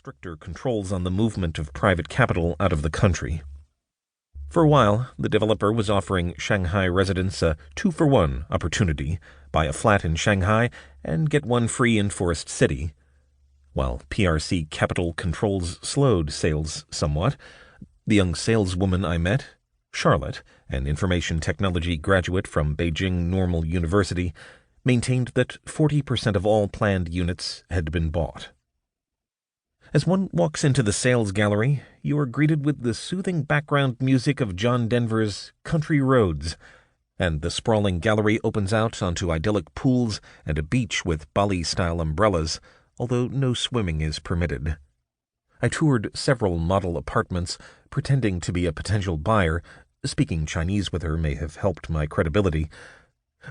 stricter controls on the movement of private capital out of the country. For a while, the developer was offering Shanghai residents a 2-for-1 opportunity: buy a flat in Shanghai and get one free in Forest City. While PRC capital controls slowed sales somewhat, the young saleswoman I met, Charlotte, an information technology graduate from Beijing Normal University, maintained that 40% of all planned units had been bought. As one walks into the sales gallery, you are greeted with the soothing background music of John Denver's Country Roads, and the sprawling gallery opens out onto idyllic pools and a beach with Bali-style umbrellas, although no swimming is permitted. I toured several model apartments, pretending to be a potential buyer. Speaking Chinese with her may have helped my credibility.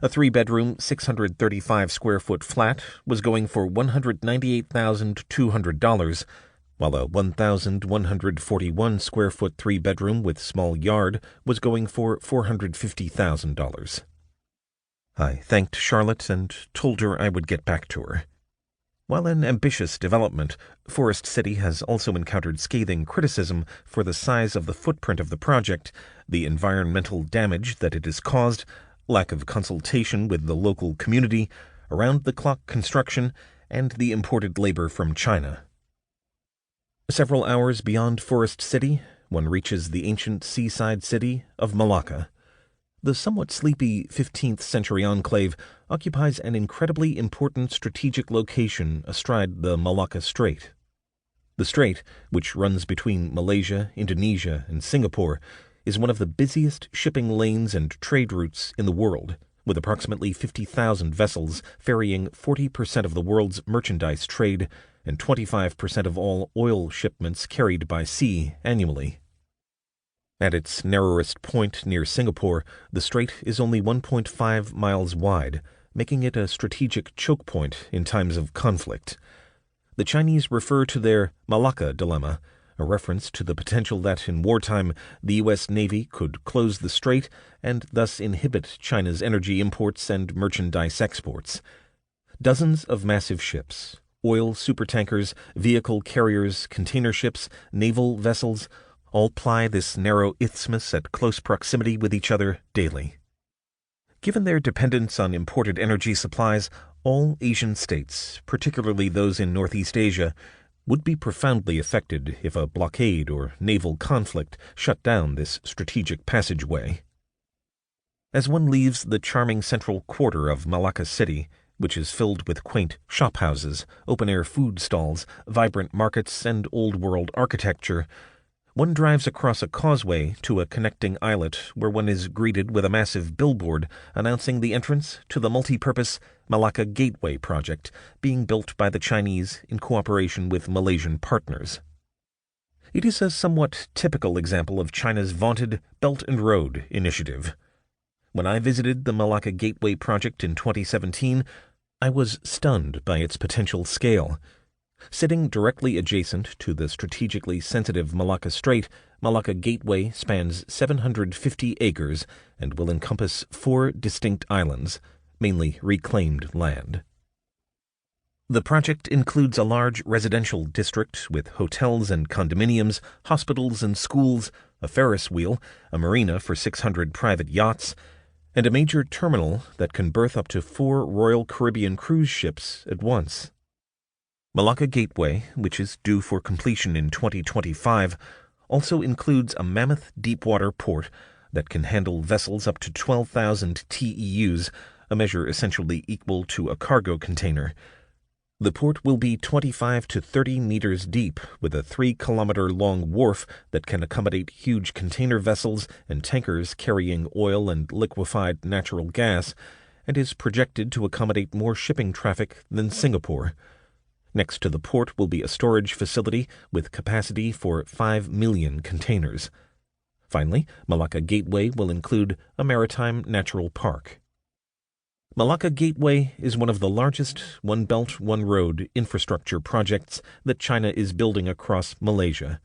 A 3-bedroom, 635-square-foot flat was going for $198,200, while a 1,141-square-foot 3-bedroom with small yard was going for $450,000. I thanked Charlotte and told her I would get back to her. While an ambitious development, Forest City has also encountered scathing criticism for the size of the footprint of the project, the environmental damage that it has caused, lack of consultation with the local community, around-the-clock construction, and the imported labor from China. Several hours beyond Forest City, one reaches the ancient seaside city of Malacca. The somewhat sleepy 15th-century enclave occupies an incredibly important strategic location astride the Malacca Strait. The strait, which runs between Malaysia, Indonesia, and Singapore, is one of the busiest shipping lanes and trade routes in the world, with approximately 50,000 vessels ferrying 40% of the world's merchandise trade and 25% of all oil shipments carried by sea annually. At its narrowest point near Singapore, the strait is only 1.5 miles wide, making it a strategic choke point in times of conflict. The Chinese refer to their Malacca dilemma, a reference to the potential that in wartime the U.S. Navy could close the strait and thus inhibit China's energy imports and merchandise exports. Dozens of massive ships, oil supertankers, vehicle carriers, container ships, naval vessels, all ply this narrow isthmus at close proximity with each other daily. Given their dependence on imported energy supplies, all Asian states, particularly those in Northeast Asia, would be profoundly affected if a blockade or naval conflict shut down this strategic passageway. As one leaves the charming central quarter of Malacca City, which is filled with quaint shophouses, open-air food stalls, vibrant markets, and old-world architecture, one drives across a causeway to a connecting islet where one is greeted with a massive billboard announcing the entrance to the multi-purpose Malacca Gateway project being built by the Chinese in cooperation with Malaysian partners. It is a somewhat typical example of China's vaunted Belt and Road initiative. When I visited the Malacca Gateway project in 2017, I was stunned by its potential scale. Sitting directly adjacent to the strategically sensitive Malacca Strait, Malacca Gateway spans 750 acres and will encompass 4 distinct islands, mainly reclaimed land. The project includes a large residential district with hotels and condominiums, hospitals and schools, a Ferris wheel, a marina for 600 private yachts, and a major terminal that can berth up to 4 Royal Caribbean cruise ships at once. Malacca Gateway, which is due for completion in 2025, also includes a mammoth deepwater port that can handle vessels up to 12,000 TEUs, a measure essentially equal to a cargo container. The port will be 25 to 30 meters deep, with a 3-kilometer-long wharf that can accommodate huge container vessels and tankers carrying oil and liquefied natural gas, and is projected to accommodate more shipping traffic than Singapore. Next to the port will be a storage facility with capacity for 5 million containers. Finally, Malacca Gateway will include a maritime natural park. Malacca Gateway is one of the largest One Belt, One Road infrastructure projects that China is building across Malaysia.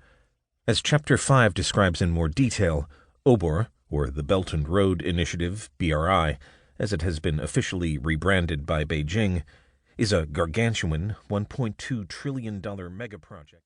As Chapter 5 describes in more detail, OBOR, or the Belt and Road Initiative, BRI, as it has been officially rebranded by Beijing, is a gargantuan $1.2 trillion megaproject.